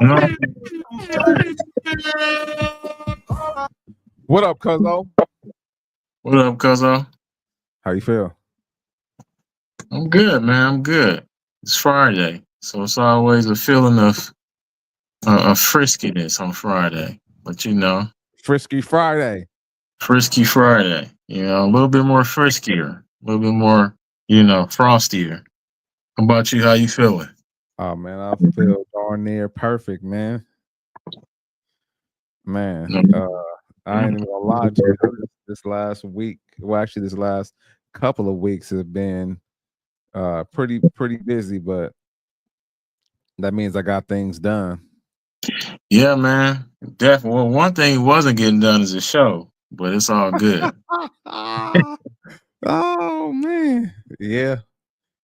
No. What up, Cuzzo? What up, Cuzzo? How you feel? I'm good, man. I'm good. It's Friday, so it's always a feeling of friskiness on Friday. But Frisky Friday. frisky Friday. A little bit more friskier, a little bit more, frostier. How about you? How you feeling? Oh man, I feel darn near perfect, man. Man, I ain't even gonna lie to you. This last week, well, actually, this last couple of weeks have been pretty busy, but that means I got things done. Yeah, man. Definitely. Well, one thing wasn't getting done is a show, but it's all good. Oh man, yeah,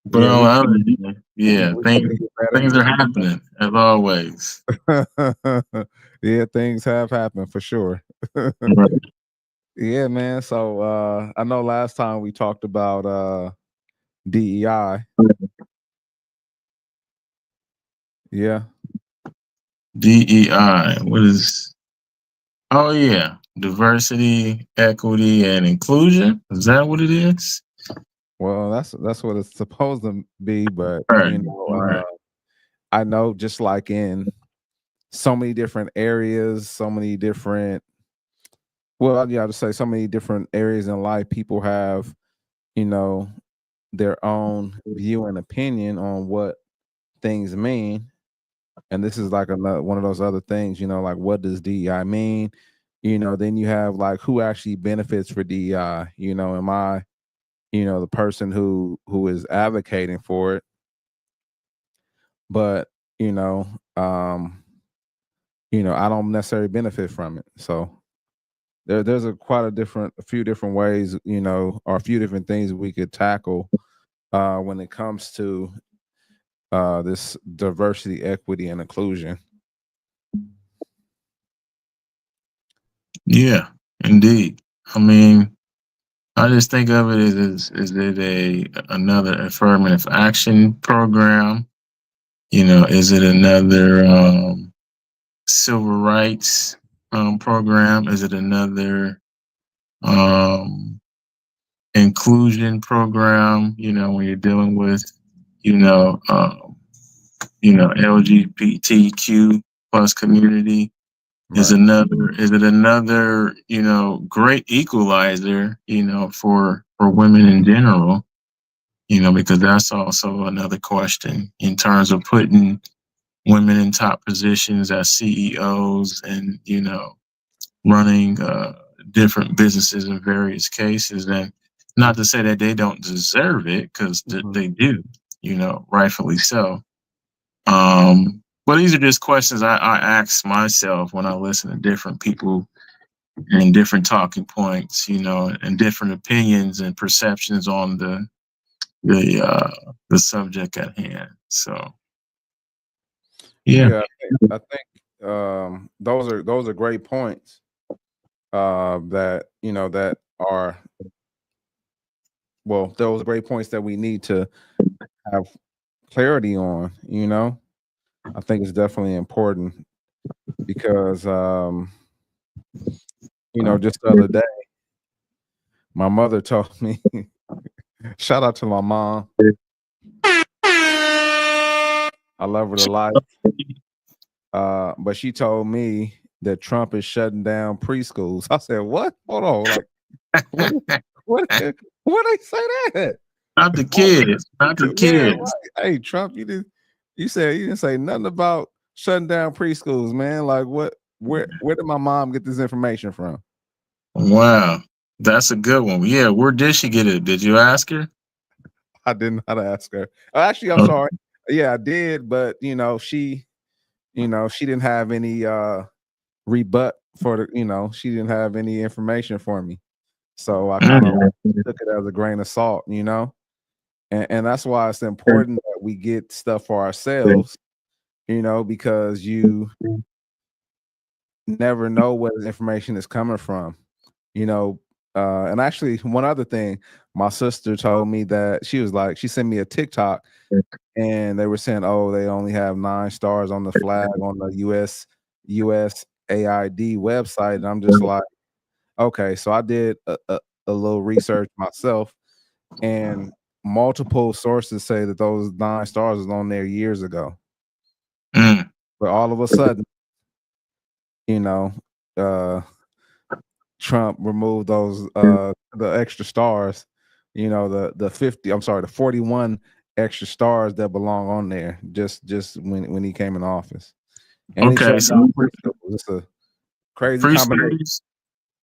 But yeah, yeah, we things can get better. things are happening as always. Yeah, things have happened for sure. Right. Yeah, man. So I know last time we talked about DEI. Yeah. DEI. What is? Oh yeah, diversity, equity, and inclusion. Is that what it is? Well, that's what it's supposed to be, but Right. Right. I know just like in so many different areas, so many different well, yeah, to say so many different areas in life, people have, you know, their own view and opinion on what things mean. And this is like another one of those other things, like what does DEI mean? Then you have like who actually benefits for DEI. Am I, the person who is advocating for it, but you know, um, I don't necessarily benefit from it. So there's a few different ways, or a few different things we could tackle when it comes to this diversity, equity, and inclusion. Yeah, indeed. I mean, I just think of it as is it a another affirmative action program? Is it another civil rights program? Is it another um, inclusion program? When you're dealing with you know um, LGBTQ plus community. Right. Is it another great equalizer for women in general, because that's also another question in terms of putting women in top positions as CEOs and running different businesses in various cases. And not to say that they don't deserve it, because Mhm. they do, rightfully so. But these are just questions I ask myself when I listen to different people and different talking points, and different opinions and perceptions on the subject at hand. So yeah. Yeah, I think those are great points. That that are well, those are great points that we need to have clarity on. I think it's definitely important because just the other day, my mother told me, shout out to my mom. I love her to life. But she told me that Trump is shutting down preschools. I said, "What? Hold on, like what? What? What they say that? Not the What? kids, not the Yeah, kids. right. Hey, Trump, you did. You said you didn't say nothing about shutting down preschools, man. Like what? Where did my mom get this information from? Wow, that's a good one. Yeah, where did she get it? Did you ask her? I didn't know how to ask her. Actually, I'm Oh, sorry. Yeah, I did, but she didn't have any rebut for she didn't have any information for me. So I kind of mm, took it as a grain of salt, and that's why it's important that we get stuff for ourselves, because you never know where the information is coming from. You know, And actually, one other thing, my sister told me that she was like, she sent me a TikTok, and they were saying, oh, they only have 9 stars on the flag on the USAID website, and I'm just like, okay. So I did a little research myself, and multiple sources say that those 9 stars was on there years ago. Mm. But all of a sudden, you know, uh, Trump removed those the extra stars, the 50, I'm sorry, the 41 extra stars that belong on there just when he came in office. And he Okay, shut so down preschools. It's a crazy combination. preschools,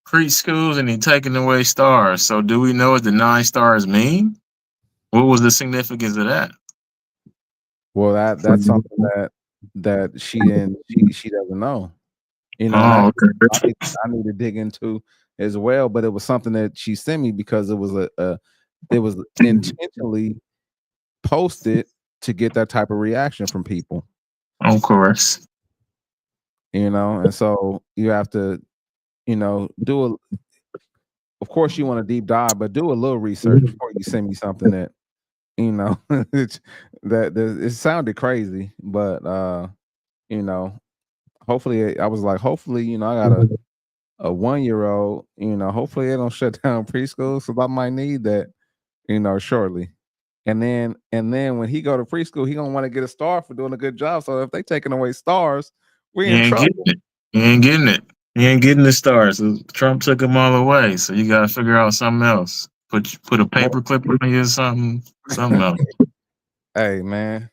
preschools, and he taking away stars. So do we know what the 9 stars mean? What was the significance of that? Well, that's something that she doesn't know. And Oh, that's I okay. need, I need to dig into as well. But it was something that she sent me because it was intentionally posted to get that type of reaction from people, Of course. and so you have to, do of course you want to deep dive, but do a little research before you send me something that, it's, that it sounded crazy, but you know, hopefully I was like, hopefully, I got a 1 year old, hopefully they don't shut down preschool, so I might need that, shortly. And then when he go to preschool, he gonna want to get a star for doing a good job. So if they taking away stars, we You in ain't getting trouble. it. You ain't getting it. You ain't getting the stars. So Trump took them all away. So you got to figure out something else. Put a Well, paper clip on you or something else. hey man,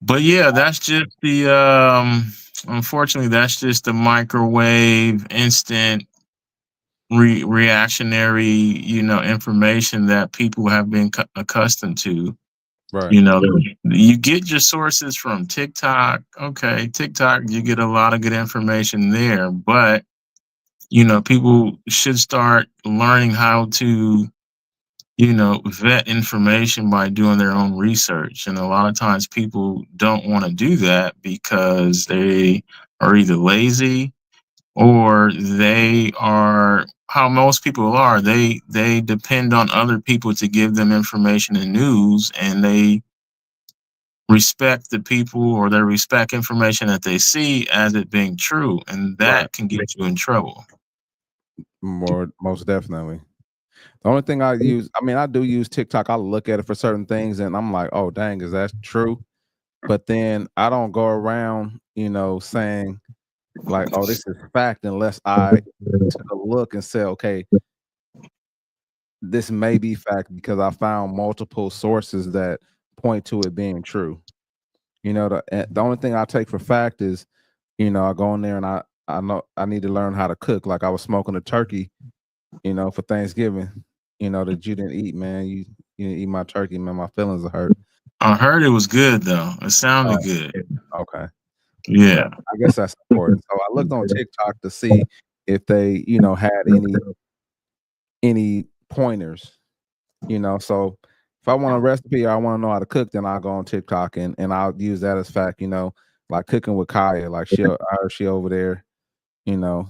But yeah, that's just the unfortunately that's just the microwave instant reactionary, information that people have been accustomed to. right, You know, you get your sources from TikTok. Okay, TikTok, you get a lot of good information there, but people should start learning how to, vet information by doing their own research. And a lot of times people don't want to do that because they are either lazy or they are how most people are. They depend on other people to give them information and news, and they respect the people or they respect information that they see as it being true, and right, that can get you in trouble. most definitely. The only thing I use, I mean, I do use TikTok. I look at it for certain things, and I'm like, oh dang, is that true? But then I don't go around, saying like, oh, this is fact, unless I took a look and say, okay, this may be fact because I found multiple sources that point to it being true. The only thing I take for fact is, I go in there and I know I need to learn how to cook. Like I was smoking a turkey, for Thanksgiving, that you didn't eat, man. You didn't eat my turkey, man. My feelings are hurt. I heard it was good though. It sounded Oh, good. okay. Well, Yeah. I guess that's important. So I looked on TikTok to see if they, had any pointers, So if I want a recipe or I want to know how to cook, then I'll go on TikTok and I'll use that as fact, like cooking with Kaya. Like I heard she over there, you know,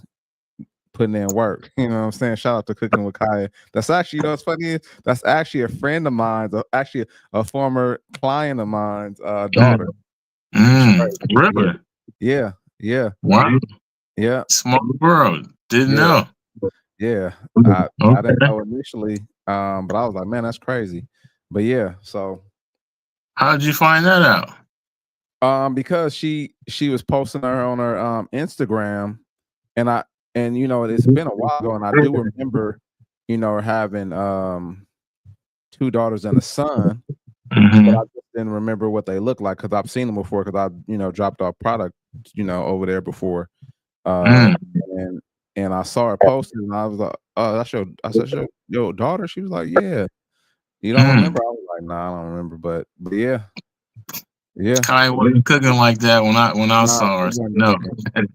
putting in work. You know what I'm saying? Shout out to Cooking with Kaya. That's actually, what's funny is that's actually a friend of mine's, actually a former client of mine's daughter. It's crazy. Yeah, Really? yeah, yeah, Wow. yeah, Small world. Didn't yeah, know. yeah. I didn't Okay. know initially, but I was like, man, that's crazy. But yeah, so How did you find that out? because she was posting her on her Instagram, and it's been a while ago, and I do remember, her having 2 daughters and a son, but I Hmm. just didn't remember what they look like because I've seen them before because I dropped off product over there before, Mm. and I saw her posted and I was like, oh, that's your I said, your daughter? She was like, yeah. You don't Mm. remember? I was like, nah, I don't remember, but yeah, yeah. Kai wasn't cooking like that when I Nah, saw she her. wasn't No. cooking. And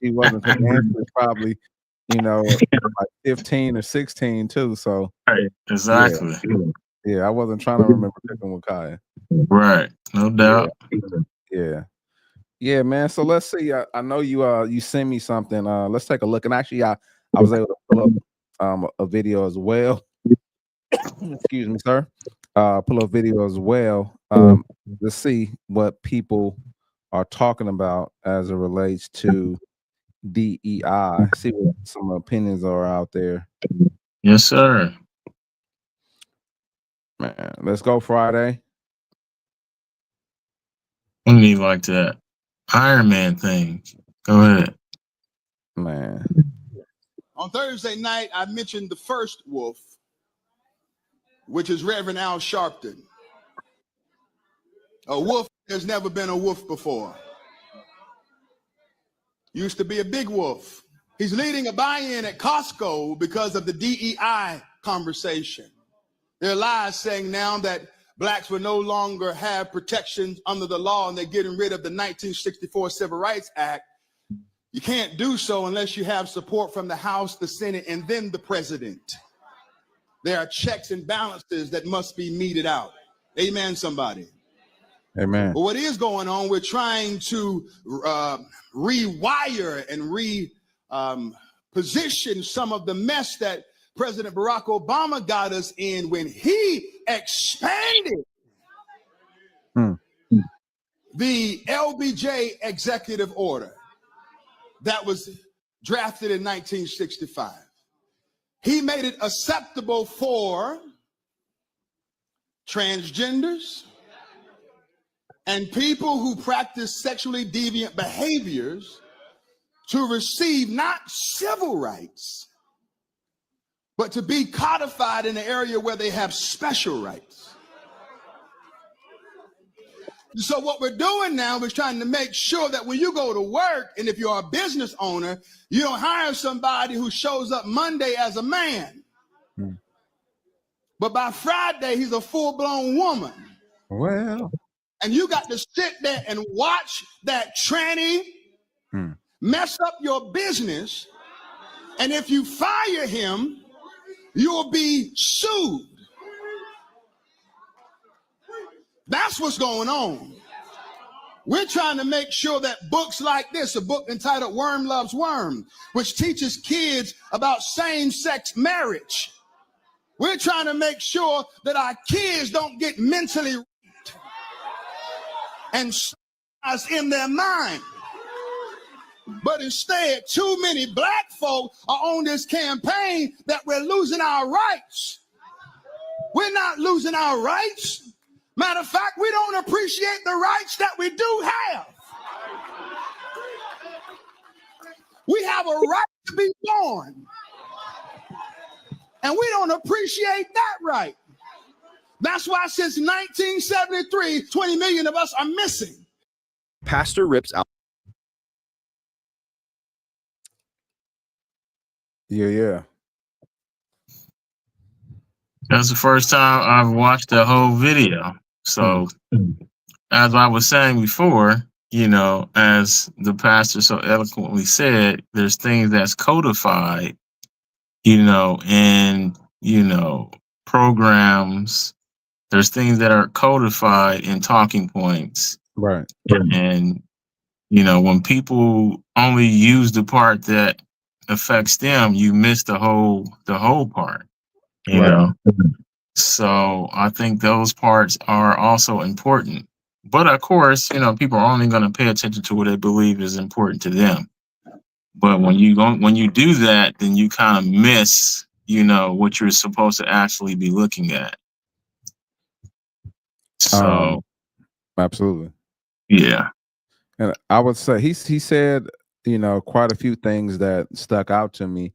she wasn't cooking, and she was probably, like 15 or 16 too. So Right. yeah, Exactly. yeah. I wasn't trying to remember cooking with Kaya. Right. No Yeah, doubt. yeah, yeah, man. So let's see. I know you sent me something. Let's take a look. And actually, I was able to pull up. a video as well. Excuse me, sir. Pull a video as well to see what people are talking about as it relates to DEI. See what some opinions are out there. Yes, sir. Man, let's go Friday. I need like that Iron Man thing. Go ahead. Man. On Thursday night, I mentioned the first wolf, which is Reverend Al Sharpton. A wolf, there's never been a wolf before. Used to be a big wolf. He's leading a buy-in at Costco because of the DEI conversation. There are lies saying now that blacks will no longer have protections under the law and they're getting rid of the 1964 Civil Rights Act. You can't do so unless you have support from the House, the Senate, and then the president. There are checks and balances that must be meted out. Amen, somebody. Amen. But what is going on, we're trying to rewire and reposition some of the mess that President Barack Obama got us in when he expanded the LBJ executive order that was drafted in 1965. He made it acceptable for transgenders and people who practice sexually deviant behaviors to receive not civil rights, but to be codified in an area where they have special rights. So what we're doing now is trying to make sure that when you go to work, and if you're a business owner, you don't hire somebody who shows up Monday as a man. But by Friday, he's a full-blown woman. Well. And you got to sit there and watch that tranny mess up your business. And if you fire him, you'll be sued. That's what's going on. We're trying to make sure that books like this, a book entitled Worm Loves Worm, which teaches kids about same-sex marriage. We're trying to make sure that our kids don't get mentally raped and in their mind. But instead, too many black folk are on this campaign that we're losing our rights. We're not losing our rights. Matter of fact, we don't appreciate the rights that we do have. We have a right to be born. And we don't appreciate that right. That's why since 1973, 20 million of us are missing. Pastor rips out. Yeah. That's the first time I've watched the whole video. So, as I was saying before, as the pastor so eloquently said, there's things that's codified, in, programs. There's things that are codified in talking points. Right. And, when people only use the part that affects them, you miss the whole part, you know? So I think those parts are also important. But of course, people are only going to pay attention to what they believe is important to them. But when you do that, then you kind of miss, what you're supposed to actually be looking at. So absolutely. Yeah. And I would say he said, quite a few things that stuck out to me.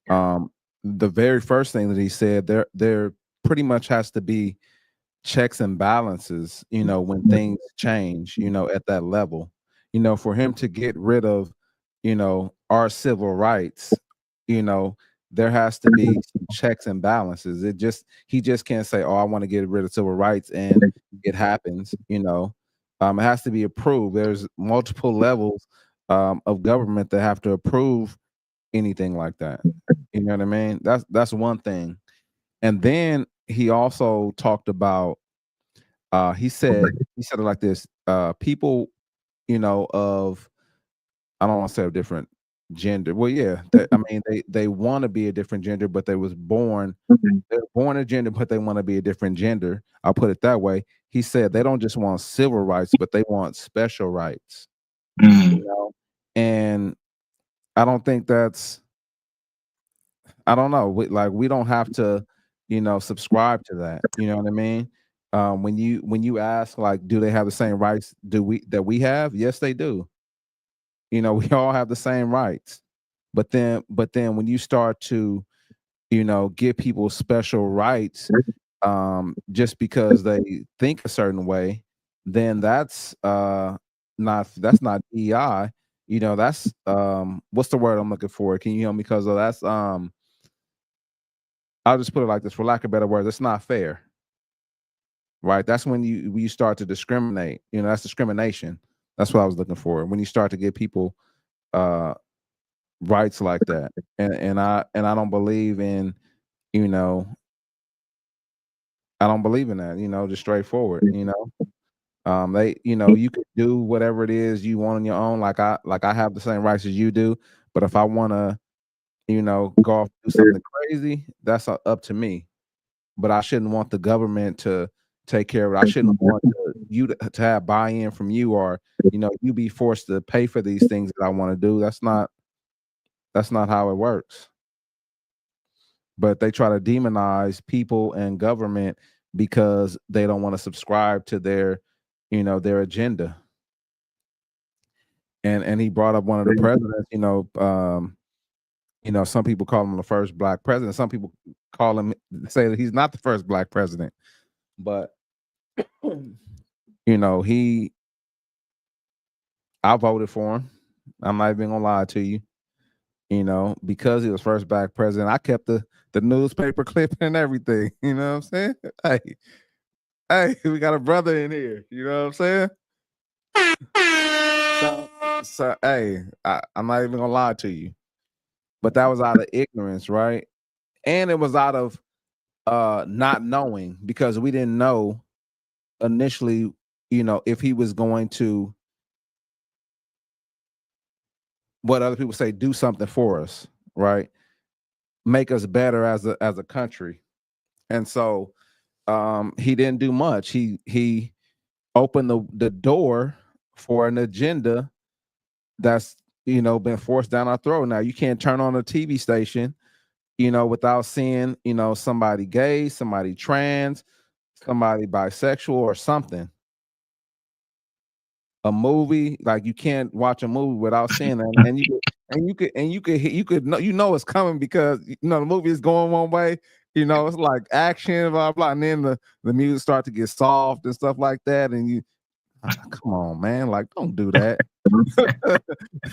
The very first thing that he said, there pretty much has to be checks and balances, when things change, at that level. For him to get rid of, our civil rights, there has to be some checks and balances. He just can't say, oh, I want to get rid of civil rights and it happens, it has to be approved. There's multiple levels of government that have to approve anything like that. You know what I mean? That's one thing. And then he also talked about he said it like this, people, of, I don't want to say different gender. Well, yeah, I mean, they want to be a different gender, but they're born a gender, but they want to be a different gender. I'll put it that way. He said they don't just want civil rights, but they want special rights. Mm. You know, and I don't think that's. I don't know. We don't have to, subscribe to that. You know what I mean? When you ask, like, do they have the same rights that we have? Yes, they do. We all have the same rights. But then when you start to, give people special rights, just because they think a certain way, then that's not DEI. That's what's the word I'm looking for? Can you help me? Because that's I'll just put it like this, for lack of better words, it's not fair. Right? That's when you start to discriminate. That's discrimination. That's what I was looking for. When you start to give people rights like that. And I don't believe in, I don't believe in that, just straightforward. You could do whatever it is you want on your own. Like I have the same rights as you do, but if I want to, go off and do something crazy, that's up to me. But I shouldn't want the government to take care of it. I shouldn't want you to have buy-in from you, or you be forced to pay for these things that I want to do. That's not how it works. But they try to demonize people and government because they don't want to subscribe to their agenda. And he brought up one of the presidents. Some people call him the first black president. Some people say that he's not the first black president. But I voted for him. I'm not even gonna lie to you. Because he was first black president, I kept the newspaper clipping and everything. You know what I'm saying? Hey, we got a brother in here. You know what I'm saying? So hey, I'm not even gonna lie to you. But that was out of ignorance, right? And it was out of not knowing, because we didn't know initially, if he was going to, what other people say, do something for us, right? Make us better as a country. And so he didn't do much. He opened the door for an agenda that's been forced down our throat. Now you can't turn on a TV station without seeing somebody gay, somebody trans, somebody bisexual, or something. A movie, like, you can't watch a movie without seeing that. And you could know it's coming, because the movie is going one way. It's like action, blah blah, and then the music start to get soft and stuff like that. And you, come on, man, like, don't do that.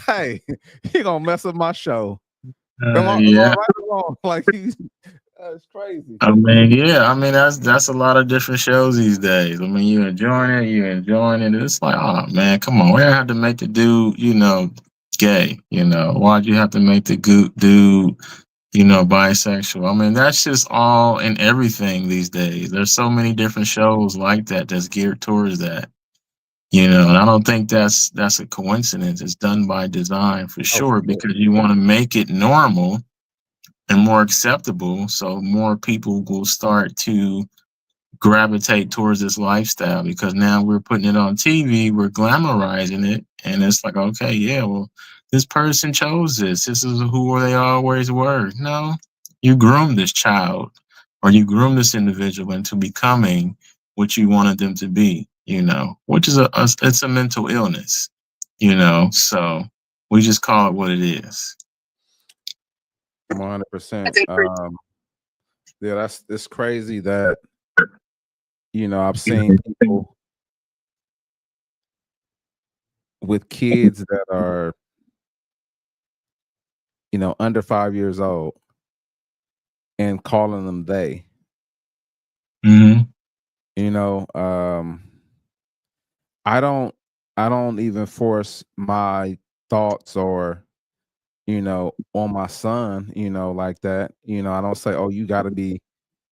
Hey, you gonna mess up my show. Am I Yeah. right or wrong? Like, it's crazy. I mean, yeah. I mean, that's a lot of different shows these days. I mean, you enjoying it. It's like, oh man, come on. We don't have to make the dude, gay. Why'd you have to make the dude, bisexual? I mean, that's just all in everything these days. There's so many different shows like that that's geared towards that. And I don't think that's a coincidence. It's done by design for sure, because you want to make it normal and more acceptable, so more people will start to gravitate towards this lifestyle, because now we're putting it on TV, we're glamorizing it, and it's like, okay, yeah, well, this person chose this. This is who they always were. No, you groomed this child, or you groomed this individual into becoming what you wanted them to be. Which is it's a mental illness. So we just call it what it is. 100%. Yeah, it's crazy that I've seen people with kids that are under 5 years old and calling them they. Mm-hmm. I don't even force my thoughts or on my son, like that. I don't say, oh, you got to be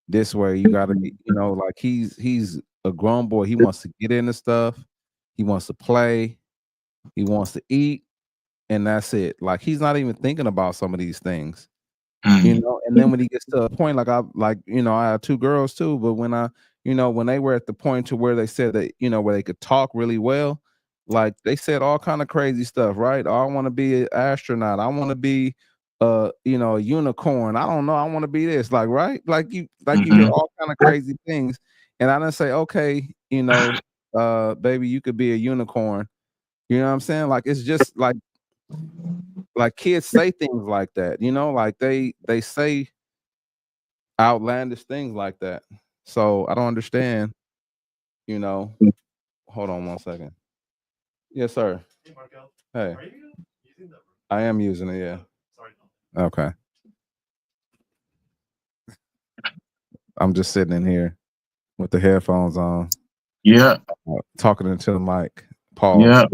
this way, you got to be, like, he's a grown boy. He wants to get into stuff, he wants to play, he wants to eat, and that's it. Like he's not even thinking about some of these things, Mm. you know. And then when he gets to a point, I have 2 girls too, but when they were at the point to where they said that, where they could talk really well, like they said all kind of crazy stuff, right? Oh, I want to be an astronaut. I want to be a unicorn. I don't know. I want to be this, like, right? You hear all kind of crazy things. And I didn't say, okay, baby, you could be a unicorn. You know what I'm saying? Like it's just like kids say things like that, like they say outlandish things like that. So I don't understand, you know. Hold on 1 second. Yes, sir. Hey, Markel. Hey, Are you using the? I am using it. Yeah. Sorry. Okay. I'm just sitting in here with the headphones on, Yeah. talking into the mic. Pause. Yeah.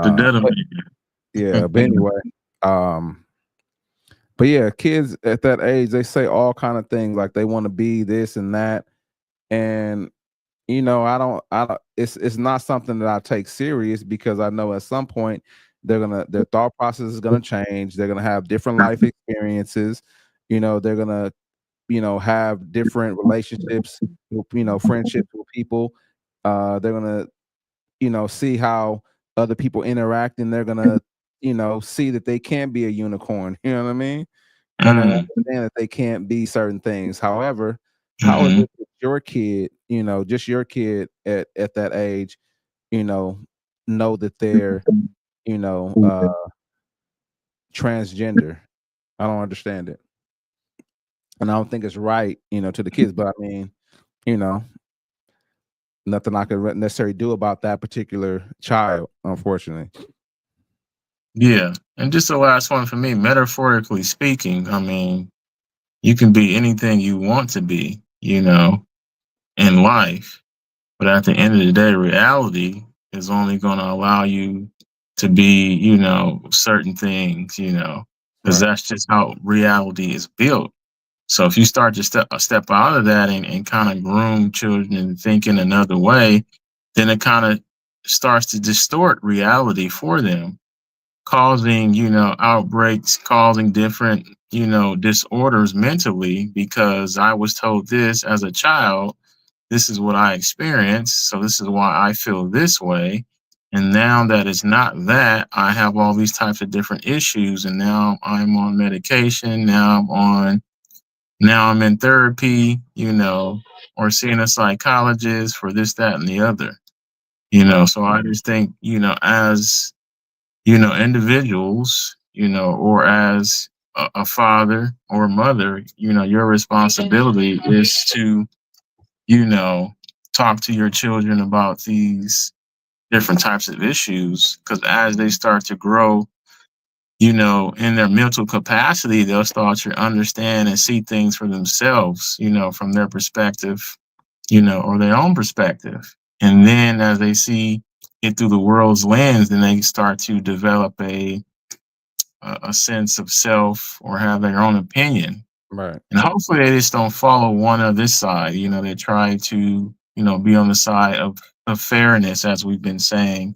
The dead of But, me. yeah. But anyway, but yeah, kids at that age, they say all kind of things like they want to be this and that, and I don't. It's not something that I take serious because I know at some point their thought process is gonna change. They're gonna have different life experiences. They're gonna have different relationships, friendships with people. They're gonna see how other people interact, and they're gonna see that they can't be a unicorn. You know what I mean? And then understand that they can't be certain things. However, how is it that your kid, just your kid at that age, know that they're, transgender? I don't understand it. And I don't think it's right, to the kids, but I mean, nothing I could necessarily do about that particular child, unfortunately. Yeah. And just the last one for me, metaphorically speaking, I mean, you can be anything you want to be, in life. But at the end of the day, reality is only going to allow you to be, certain things, because Right. that's just how reality is built. So if you start to step out of that and kind of groom children and think in another way, then it kind of starts to distort reality for them, causing, outbreaks, causing different, disorders mentally because I was told this as a child. This is what I experienced. So this is why I feel this way. And now that it's not that, I have all these types of different issues. And now I'm on medication. Now I'm in therapy, or seeing a psychologist for this, that, and the other. So I just think, as, individuals, or as a father or mother, your responsibility is to, talk to your children about these different types of issues. Because as they start to grow, in their mental capacity, they'll start to understand and see things for themselves, from their perspective, or their own perspective. And then as they see it through the world's lens, then they start to develop a sense of self or have their own opinion. Right. And hopefully they just don't follow one of this side. They try to, be on the side of fairness, as we've been saying,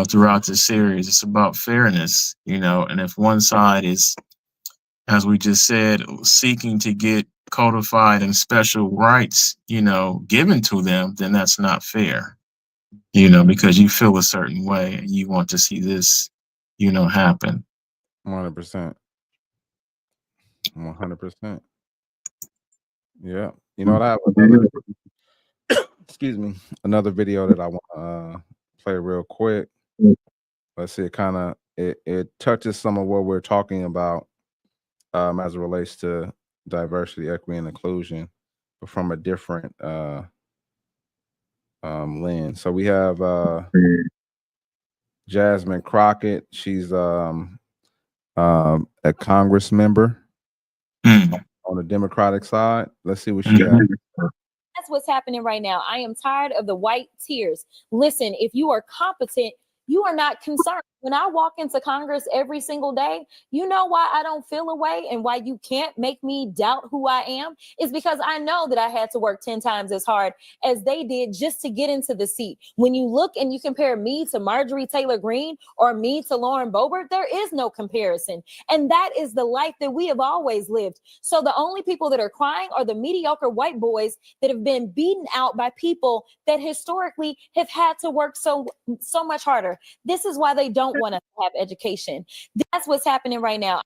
throughout this series. It's about fairness, and if one side is, as we just said, seeking to get codified and special rights, given to them, then that's not fair, because you feel a certain way and you want to see this, happen. 100%. 100%. Yeah. You know what? I have another, excuse me, another video that I want to play real quick. Let's see. It touches some of what we're talking about as it relates to diversity, equity, and inclusion, but from a different lens. So we have Jasmine Crockett. She's a Congress member on the Democratic side. Let's see what she has. That's what's happening right now. I am tired of the white tears. Listen, if you are competent, you are not concerned. When I walk into Congress every single day, you know why I don't feel away and why you can't make me doubt who I am is because I know that I had to work 10 times as hard as they did just to get into the seat. When you look and you compare me to Marjorie Taylor Greene or me to Lauren Boebert, there is no comparison. And that is the life that we have always lived. So the only people that are crying are the mediocre white boys that have been beaten out by people that historically have had to work so much harder. This is why they don't want us to have education. That's what's happening right now.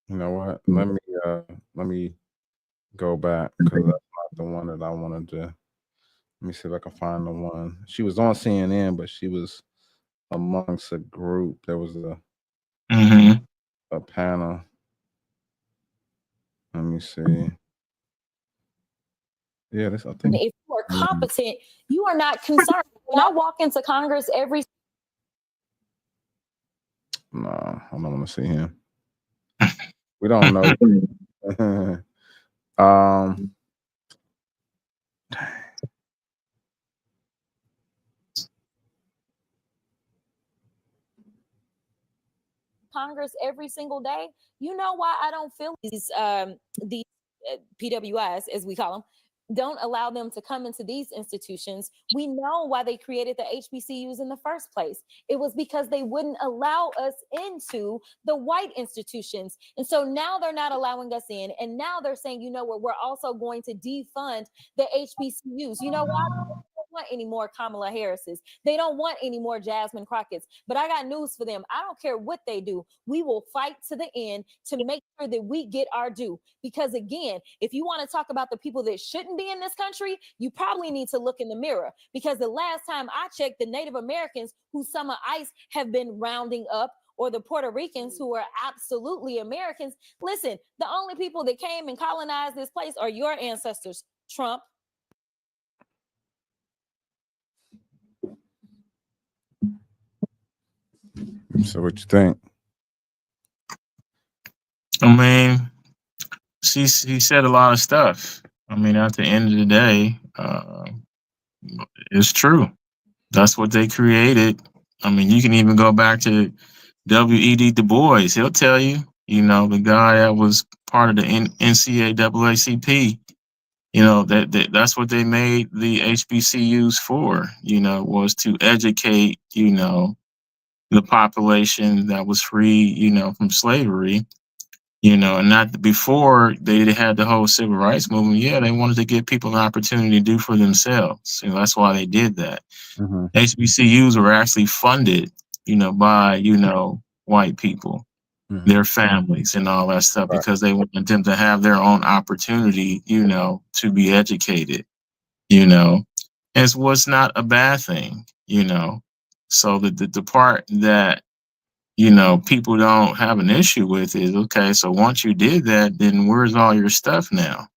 You know what? Let me go back because that's not the one that I wanted to. Let me see if I can find the one. She was on CNN, but she was amongst a group. There was a panel. Let me see. Yeah, this I think. If you are competent, you are not concerned. When I walk into Congress every. No, I don't want to see him. We don't know. Congress every single day, you know why I don't feel these PWIs, as we call them, don't allow them to come into these institutions. We know why they created the HBCUs in the first place. It was because they wouldn't allow us into the white institutions. And so now they're not allowing us in. And now they're saying, you know what, we're also going to defund the HBCUs. You know why? Want any more Kamala Harrises. They don't want any more Jasmine Crockett's. But I got news for them. I don't care what they do. We will fight to the end to make sure that we get our due. Because again, if you want to talk about the people that shouldn't be in this country, you probably need to look in the mirror. Because the last time I checked, the Native Americans who some of ICE have been rounding up, or the Puerto Ricans who are absolutely Americans, listen, the only people that came and colonized this place are your ancestors, Trump. So what you think? I mean, he said a lot of stuff. I mean, at the end of the day, it's true. That's what they created. I mean, you can even go back to W.E.B. Du Bois. He'll tell you, you know, the guy that was part of the NCAACP. You know, that's what they made the HBCUs for. You know, was to educate, you know, the population that was free, you know, from slavery. You know, and not before they had the whole civil rights movement. Yeah, they wanted to give people an opportunity to do for themselves. You know, that's why they did that. HBCUs were actually funded, you know, by, you know, white people, their families and all that stuff, because they wanted them to have their own opportunity, you know, to be educated, you know. And it was not a bad thing, you know. So the part that, you know, people don't have an issue with is, okay, so once you did that, then where's all your stuff now?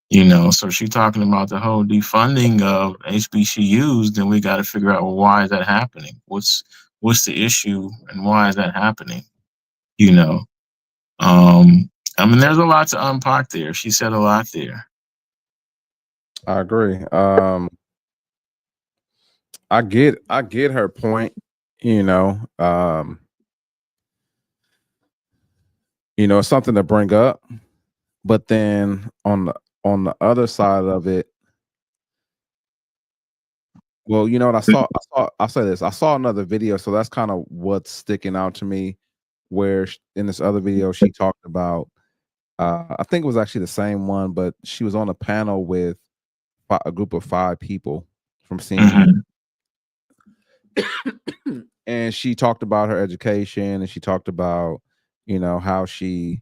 You know, so she's talking about the whole defunding of HBCUs, then we got to figure out, well, why is that happening? What's the issue and why is that happening? You know, I mean, there's a lot to unpack there. She said a lot there. I agree. I get her point, you know. You know, it's something to bring up, but then on the other side of it, well, you know what I'll say this. I saw another video, so that's kind of what's sticking out to me, where in this other video she talked about, I think it was actually the same one, but she was on a panel with a group of 5 people from CNN. And she talked about her education, and she talked about, you know, how she,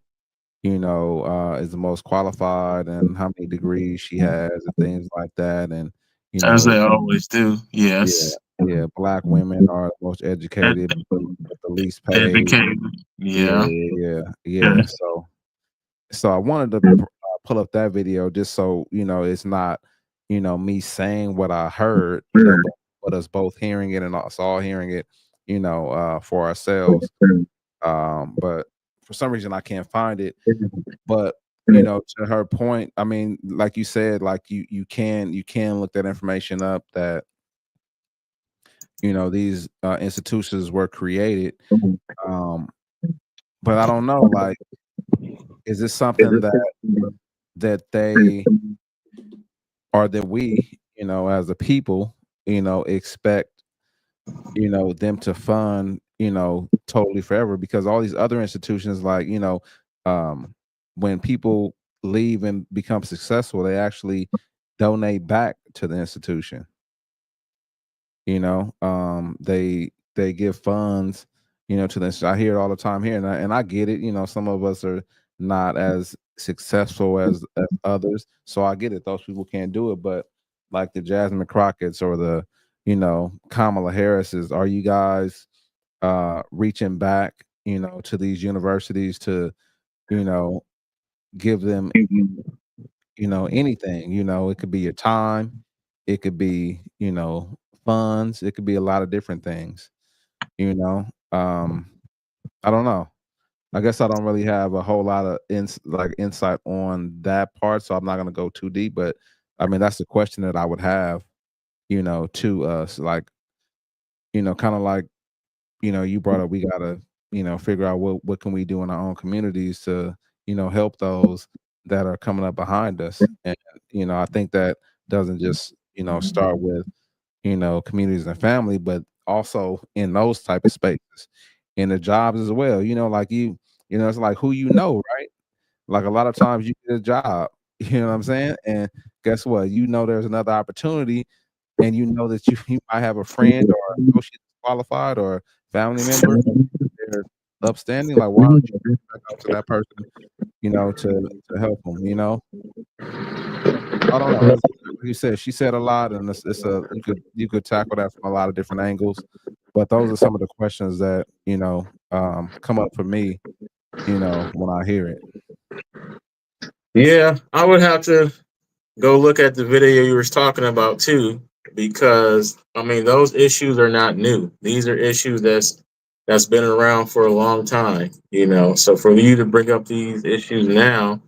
you know, is the most qualified and how many degrees she has and things like that. And, you know, as they always do. Yes. Yeah, Black women are the most educated, but the least paid. Educated. Yeah. Yeah. So I wanted to pull up that video just so, you know, it's not, you know, me saying what I heard, you know, but us both hearing it and us all hearing it, you know, for ourselves. But for some reason I can't find it. But, you know, to her point, I mean, like you said, like you can look that information up, that, these institutions were created. But I don't know, like, is this something that they or that we, as a people, expect, them to fund, totally forever? Because all these other institutions, like, when people leave and become successful, they actually donate back to the institution. They give funds, to this. I hear it all the time here, and I get it. Some of us are not as successful as others, so I get it. Those people can't do it, but like the Jasmine Crockett's or the Kamala Harris's, are you guys reaching back, to these universities to give them anything? It could be your time, it could be funds, it could be a lot of different things. you know I don't know. I guess I don't really have a whole lot of insight on that part, so I'm not going to go too deep, but I mean, that's the question that I would have, to us, like, kind of like, you brought up, we got to figure out what can we do in our own communities to help those that are coming up behind us. And I think that doesn't just start with communities and family, but also in those type of spaces, in the jobs as well. Like it's like who right? Like a lot of times you get a job, you know what I'm saying? And guess what? There's another opportunity, and that you might have a friend or associate qualified or family member, they're upstanding. Like, why don't you reach back out to that person, to help them, I don't know. Like you said, she said a lot, and it's a you could tackle that from a lot of different angles. But those are some of the questions that come up for me, when I hear it. Yeah, I would have to go look at the video you were talking about too, because I mean those issues are not new. These are issues that's been around for a long time. So for you to bring up these issues now,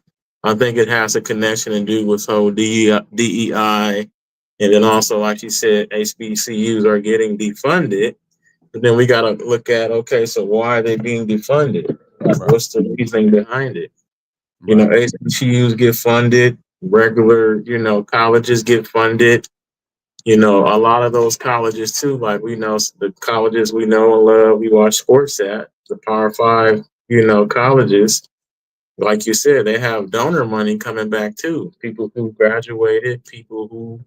I think it has a connection to do with whole DEI, and then also, like you said, HBCUs are getting defunded. But then we got to look at, okay, so why are they being defunded? Right. What's the reasoning behind it? Right. HBCUs get funded, regular, colleges get funded. A lot of those colleges too, like we know the colleges we know and love, we watch sports at, the Power Five, colleges. Like you said, they have donor money coming back too. People who graduated, people who,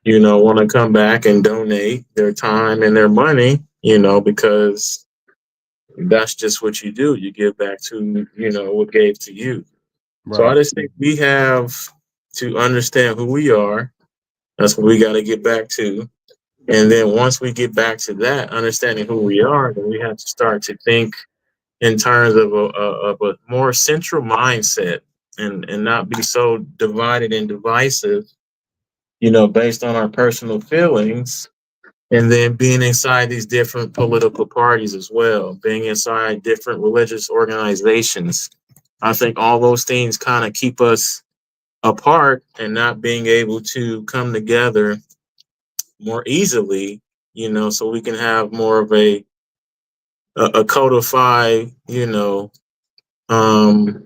want to come back and donate their time and their money, because that's just what you do. You give back to, what gave to you. So I Right. just think we have to understand who we are. That's what we got to get back to. And then once we get back to that, understanding who we are, then we have to start to think in terms of a more central mindset, and not be so divided and divisive, based on our personal feelings. And then being inside these different political parties as well, being inside different religious organizations. I think all those things kind of keep us apart and not being able to come together more easily, so we can have more of a codified, um,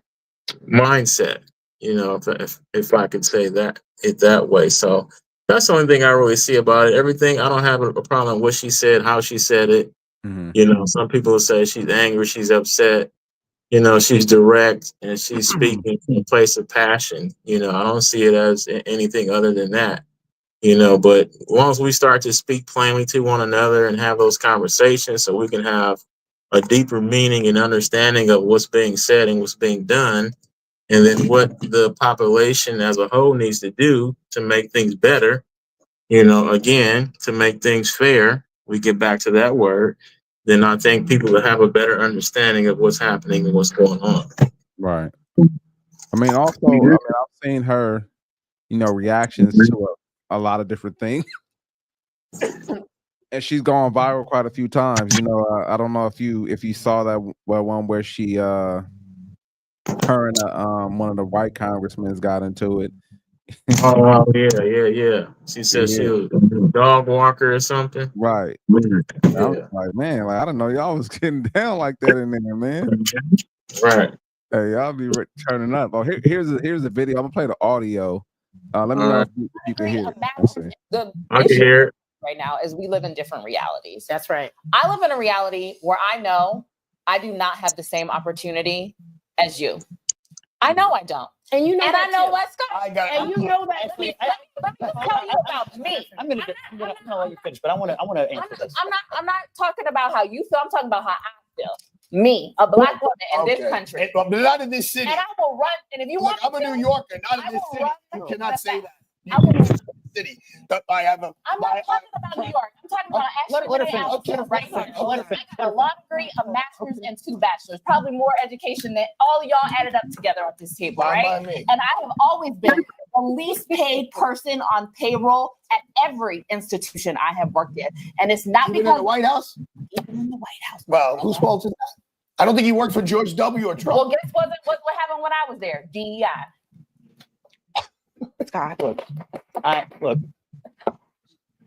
mindset, if I could say that way. So that's the only thing I really see about it. Everything, I don't have a problem with what she said, how she said it. Mm-hmm. Some people say she's angry, she's upset. She's direct and she's speaking from a place of passion. I don't see it as anything other than that. But as long as we start to speak plainly to one another and have those conversations, so we can have a deeper meaning and understanding of what's being said and what's being done, and then what the population as a whole needs to do to make things better, again, to make things fair, we get back to that word, then I think people will have a better understanding of what's happening and what's going on. Right. I mean, also, I've seen her, reactions to a lot of different things. And she's gone viral quite a few times. I don't know if you saw that one where she her and one of the white congressmen got into it, Oh yeah. She said she Yeah, was a dog walker or something. right. I was Yeah. like, man, like I didn't know y'all was getting down like that in there, man. Right. Hey, y'all be turning up. Oh, here's the video. I'm gonna play the audio. Let me know if you can hear it. Let's see. The I can issue hear it. right now is we live in different realities. That's right. I live in a reality where I know I do not have the same opportunity as you. I know I don't. And you know And that I know too. what's going. I got And you know that. Let me tell you about me. I'm gonna let you finish, but I want to answer this. I'm not talking about how you feel. I'm talking about how I feel. Me, a black woman in this country. But not in this city. And I will run. And if you Look, want, I'm a New Yorker, not I in this will city. run You for cannot the say fact. that. I will. City. That I have a. I'm not talking about New York. I'm talking about actually let her finish. right here. I got a law degree, a master's, and 2 bachelors. Probably more education than all of y'all added up together at this table, right? Me. And I have always been the least paid person on payroll at every institution I have worked in. And it's not Even in because the White House. even in the White House. Well, who's fault is that? I don't think he worked for George W. or Trump. Well, guess what happened when I was there? DEI. Scott. Look,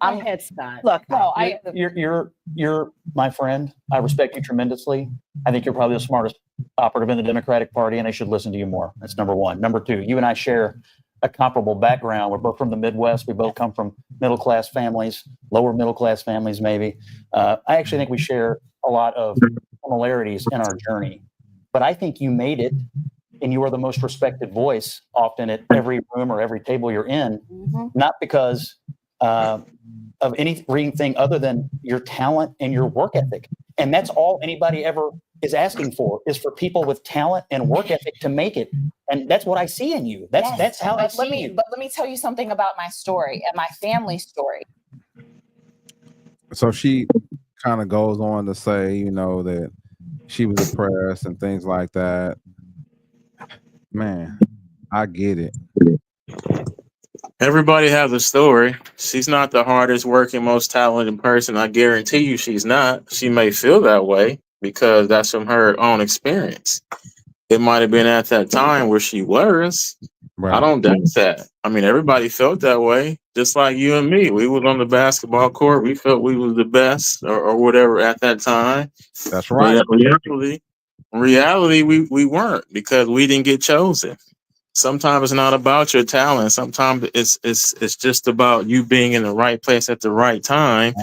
I'm head Scott. Look, no, you're my friend. I respect you tremendously. I think you're probably the smartest operative in the Democratic Party, and I should listen to you more. That's number one. Number two, you and I share a comparable background. We're both from the Midwest. We both come from middle-class families, lower middle-class families, maybe. I actually think we share a lot of similarities in our journey. But I think you made it, and you are the most respected voice often at every room or every table you're in, not because of anything other than your talent and your work ethic. And that's all anybody ever is asking for, is for people with talent and work ethic to make it. And that's what I see in you. That's how I see you. But let me tell you something about my story and my family story. So she kind of goes on to say, you know, that she was oppressed and things like that. Man, I get it. Everybody has a story. She's not the hardest working, most talented person. I guarantee you she's not. She may feel that way because that's from her own experience. It might have been at that time where she was. Right. I don't doubt that. I mean, everybody felt that way, just like you and me. We was on the basketball court. We felt we was the best or whatever at that time. That's right. But reality, we weren't because we didn't get chosen. Sometimes it's not about your talent. Sometimes it's just about you being in the right place at the right time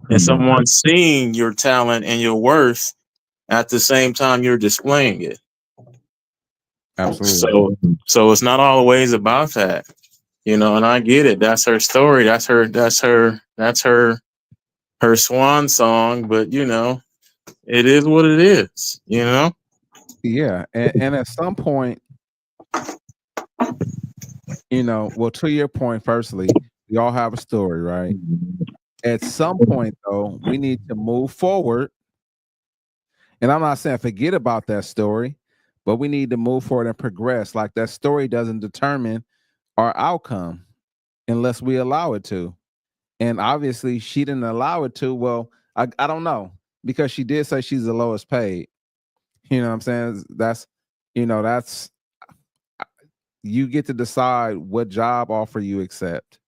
and someone seeing your talent and your worth at the same time you're displaying it. Absolutely. So it's not always about that, you know, and I get it. That's her story. That's her swan song, but you know, it is what it is, you know? Yeah. And at some point, you know, well, to your point, firstly, we all have a story, right? At some point, though, we need to move forward. And I'm not saying forget about that story, but we need to move forward and progress. Like that story doesn't determine our outcome unless we allow it to. And obviously, she didn't allow it to. Well, I don't know, because she did say she's the lowest paid. You know what I'm saying? That's you get to decide what job offer you accept.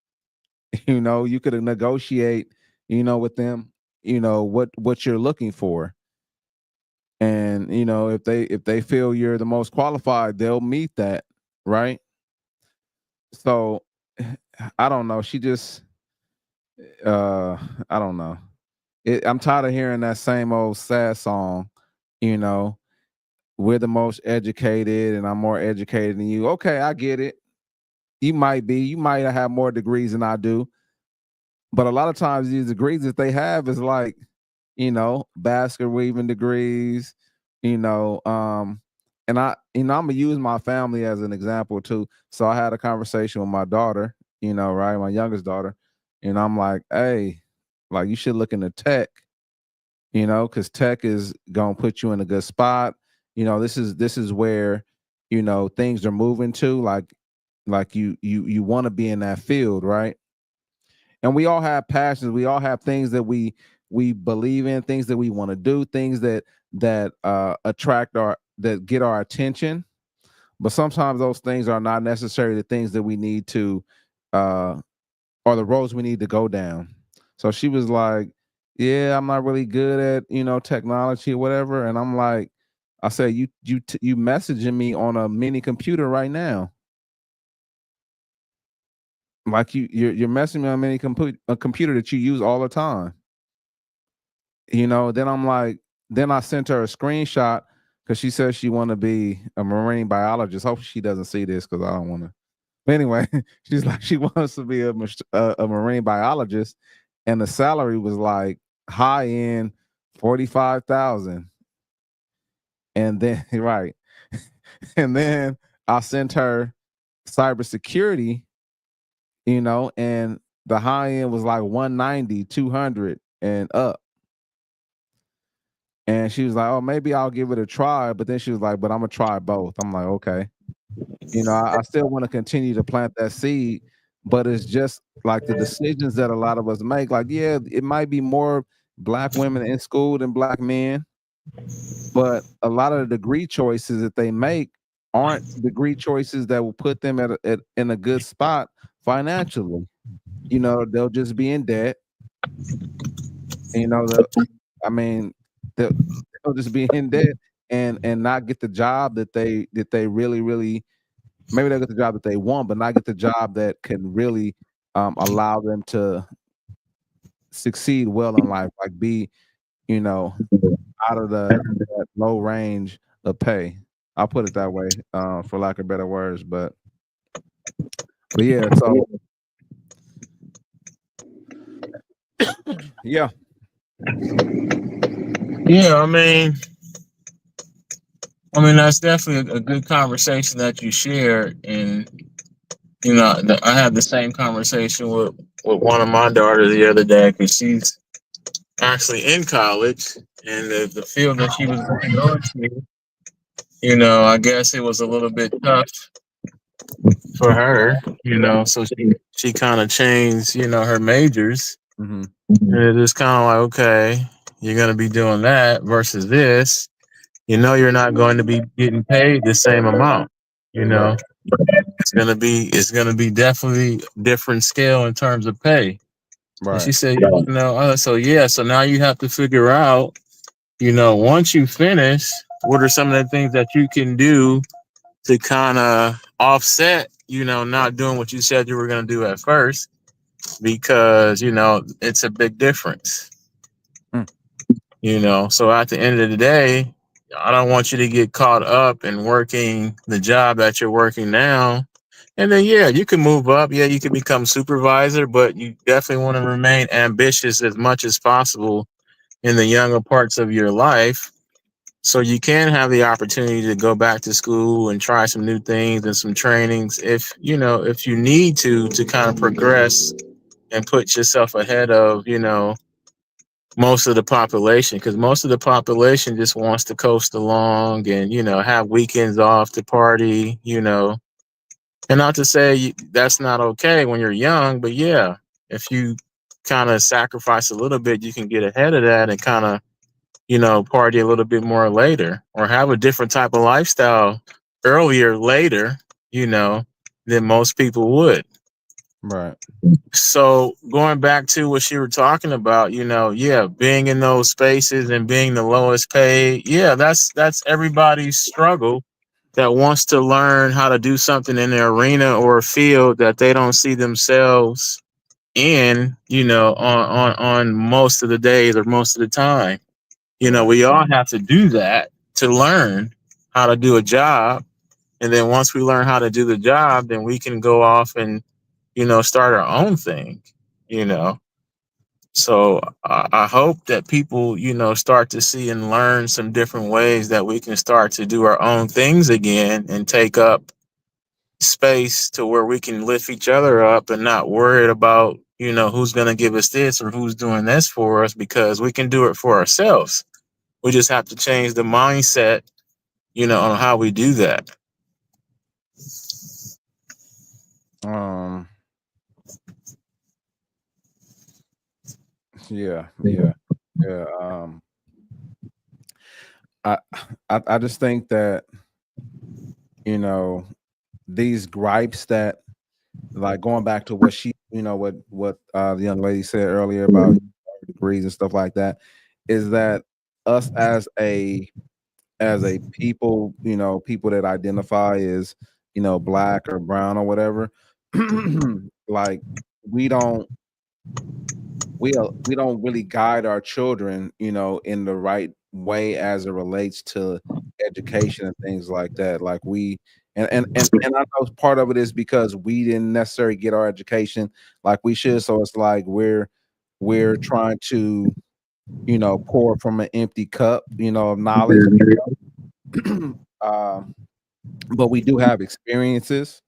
You know, you could negotiate, you know, with them, you know, what you're looking for. And, you know, if they feel you're the most qualified, they'll meet that, right? So I don't know. She just I don't know. I'm tired of hearing that same old sad song, you know. We're the most educated and I'm more educated than you. Okay, I get it. You might have more degrees than I do. But a lot of times these degrees that they have is like, you know, basket weaving degrees, you know, and I'm gonna use my family as an example too. So I had a conversation with my daughter, you know, right, my youngest daughter, and I'm like, hey, like you should look into tech, you know, because tech is gonna put you in a good spot. You know, this is where, you know, things are moving to, like you want to be in that field, right? And we all have passions. We all have things that we believe in, things that we want to do, things that attract that get our attention. But sometimes those things are not necessarily the things that we need to, or the roads we need to go down. So she was like, yeah, I'm not really good at, technology or whatever. And I'm like, I said, you messaging me on a mini computer right now. Like you're messaging me on a mini computer that you use all the time. Then I'm like, then I sent her a screenshot because she says she want to be a marine biologist. Hopefully she doesn't see this because I don't want to. But anyway, she's like, she wants to be a marine biologist, and the salary was like high end 45,000. And then right, and then I sent her cybersecurity, and the high end was like 190, 200 and up. And she was like, oh, maybe I'll give it a try. But then she was like, but I'm going to try both. I'm like, okay. I still want to continue to plant that seed, but it's just like the decisions that a lot of us make. Like, yeah, it might be more Black women in school than Black men, but a lot of the degree choices that they make aren't degree choices that will put them in a good spot financially. They'll just be in debt. They'll just be in debt and not get the job that they really, really, maybe they'll get the job that they want, but not get the job that can really allow them to succeed well in life, like be, out of that low range of pay. I'll put it that way, for lack of better words, but yeah, so yeah. Yeah, I mean, that's definitely a good conversation that you shared. And, I had the same conversation with one of my daughters the other day because she's actually in college, and the field that she was going to go into, I guess it was a little bit tough for her, so she kind of changed, her majors. Mm-hmm. It is kind of like, okay, you're going to be doing that versus this. You're not going to be getting paid the same amount. It's gonna be definitely different scale in terms of pay. Right. And she said, so now you have to figure out, once you finish, what are some of the things that you can do to kind of offset, not doing what you said you were going to do at first, because, it's a big difference. So at the end of the day, I don't want you to get caught up in working the job that you're working now. And then, yeah, you can move up. Yeah, you can become supervisor, but you definitely want to remain ambitious as much as possible in the younger parts of your life. So you can have the opportunity to go back to school and try some new things and some trainings if you need to kind of progress and put yourself ahead of, most of the population, because most of the population just wants to coast along and, have weekends off to party, and not to say that's not okay when you're young, but yeah, if you kind of sacrifice a little bit, you can get ahead of that and kind of, party a little bit more later, or have a different type of lifestyle earlier, later, than most people would. Right. So going back to what you were talking about, being in those spaces and being the lowest paid, that's everybody's struggle that wants to learn how to do something in the arena or a field that they don't see themselves in, on most of the days or most of the time. We all have to do that to learn how to do a job. And then once we learn how to do the job, then we can go off and, start our own thing, So I hope that people, start to see and learn some different ways that we can start to do our own things again and take up space to where we can lift each other up and not worried about, who's going to give us this or who's doing this for us, because we can do it for ourselves. We just have to change the mindset, on how we do that. Yeah. I just think that, you know, these gripes that, like, going back to what she, what the young lady said earlier about degrees and stuff like that, is that us as a people, people that identify as, black or brown or whatever, like, we don't we don't really guide our children, in the right way as it relates to education and things like that. Like, and I know part of it is because we didn't necessarily get our education like we should. So it's like we're trying to, pour from an empty cup, of knowledge. But we do have experiences.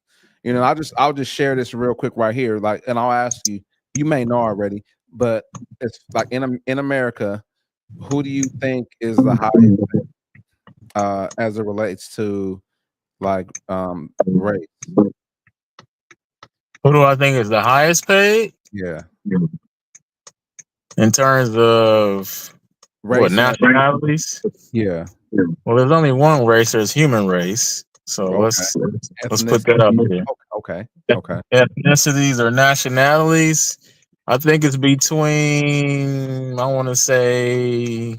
I'll just share this real quick right here. Like, and I'll ask you, you may know already, but it's like in America, who do you think is the highest as it relates to like race? Who do I think is the highest paid Yeah. in terms of Race what and nationalities? yeah. Well, there's only one race. There's human race. So Okay. let's put that up here. Okay. Ethnicities or nationalities. I think it's between, I want to say,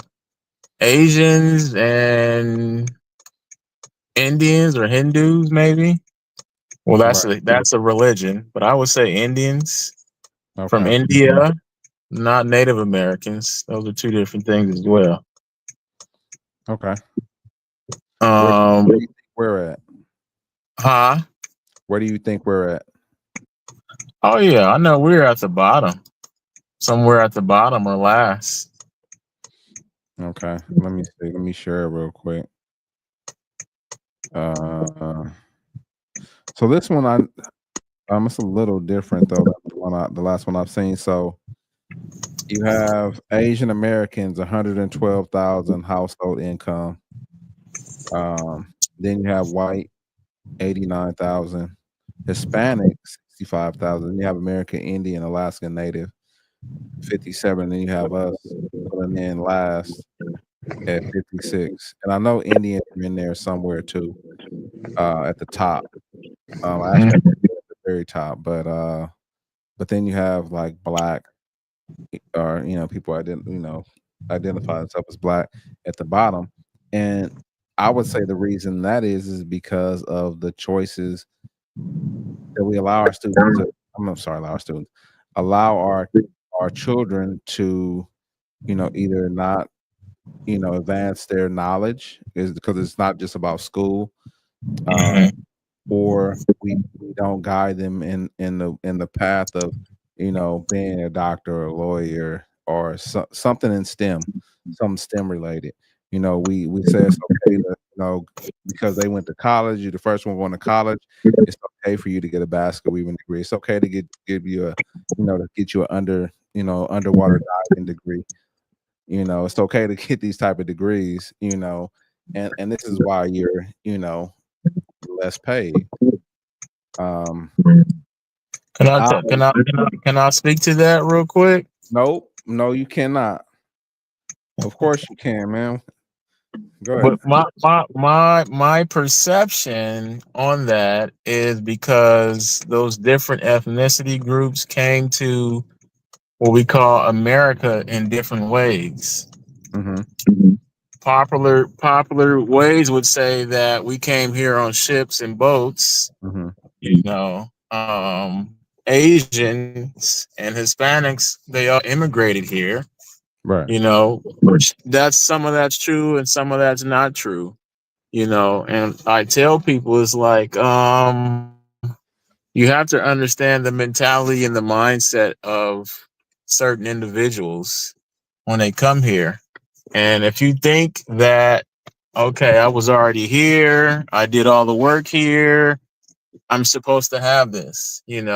Asians and Indians or Hindus, maybe. Well, that's a religion, but I would say Indians from Okay. India, not Native Americans. Those are two different things as well. Okay. Where do you think we're at? Huh? Where do you think we're at? Oh yeah, I know we're at the bottom. Somewhere at the bottom or last. Okay. Let me see. Let me share it real quick. So this one it's a little different though than the last one I've seen. So you have Asian Americans, 112,000 household income. Then you have white, 89,000, Hispanic, 65,000. You have American Indian, Alaskan Native, 57. Then you have us pulling in last at 56. And I know Indians are in there somewhere too, at the top. Actually at the very top, but then you have like black, or people identify themselves as black at the bottom. And I would say the reason that is because of the choices that we allow our students allow our children to, either not, advance their knowledge, is because it's not just about school, or we don't guide them in the path of, being a doctor or a lawyer or something in STEM, something STEM related. We say it's okay to, because they went to college, you're the first one going to college, it's okay for you to get a basket weaving degree. It's okay to give you a, to get you an underwater diving degree. It's okay to get these type of degrees, and this is why you're, less paid. Can I speak to that real quick? No, you cannot. Of course you can, man. Go ahead. But my perception on that is because those different ethnicity groups came to what we call America in different ways. Mm-hmm. Popular ways would say that we came here on ships and boats. Mm-hmm. Asians and Hispanics, they all immigrated here. Right. Which some of that's true and some of that's not true. And I tell people it's like, you have to understand the mentality and the mindset of certain individuals when they come here. And if you think that, okay, I was already here, I did all the work here, I'm supposed to have this, and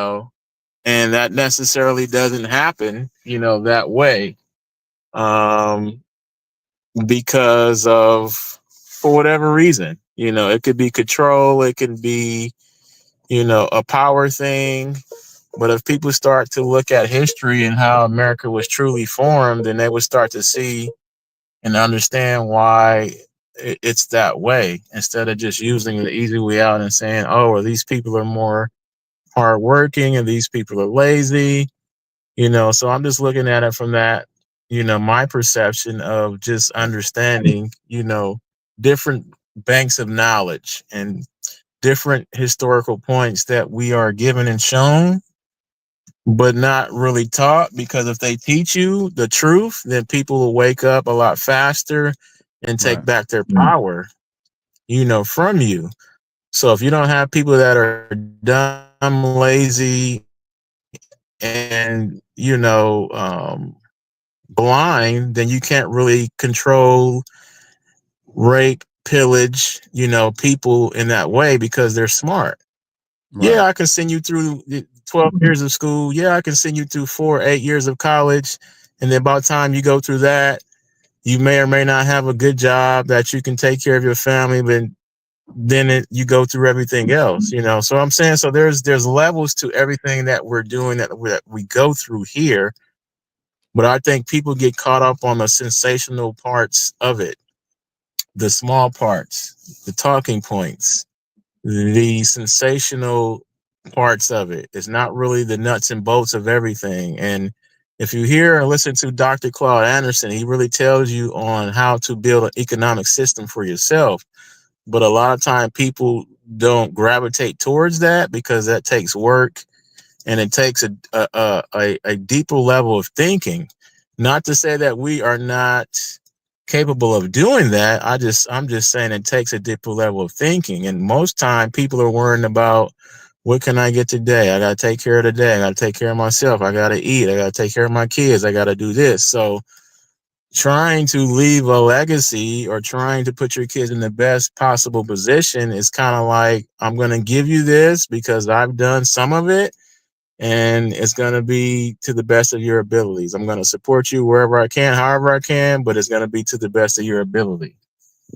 that necessarily doesn't happen, that way. Because of, for whatever reason, it could be control, it could be, a power thing. But if people start to look at history and how America was truly formed, then they would start to see and understand why it's that way, instead of just using the easy way out and saying, oh, well, these people are more hardworking and these people are lazy, so I'm just looking at it from that, my perception of just understanding, different banks of knowledge and different historical points that we are given and shown, but not really taught. Because if they teach you the truth, then people will wake up a lot faster and take Right. back their power, from you. So if you don't have people that are dumb, lazy, and blind, then you can't really control, rape, pillage, people in that way, because they're smart. Right. Yeah, I can send you through 12 years of school. Yeah, I can send you through 8 years of college. And then by the time you go through that, you may or may not have a good job that you can take care of your family, but then you go through everything else, So I'm saying, so there's levels to everything that we're doing, that we go through here. But I think people get caught up on the sensational parts of it, the small parts, the talking points, the sensational parts of it. It's not really the nuts and bolts of everything. And if you hear and listen to Dr. Claude Anderson, he really tells you on how to build an economic system for yourself. But a lot of time people don't gravitate towards that, because that takes work, and it takes a deeper level of thinking. Not to say that we are not capable of doing that. I'm just saying it takes a deeper level of thinking. And most time people are worrying about, what can I get today? I got to take care of today. I got to take care of myself. I got to eat. I got to take care of my kids. I got to do this. So trying to leave a legacy or trying to put your kids in the best possible position is kind of like, I'm going to give you this because I've done some of it, and it's going to be to the best of your abilities. I'm going to support you wherever I can, however I can, but it's going to be to the best of your ability.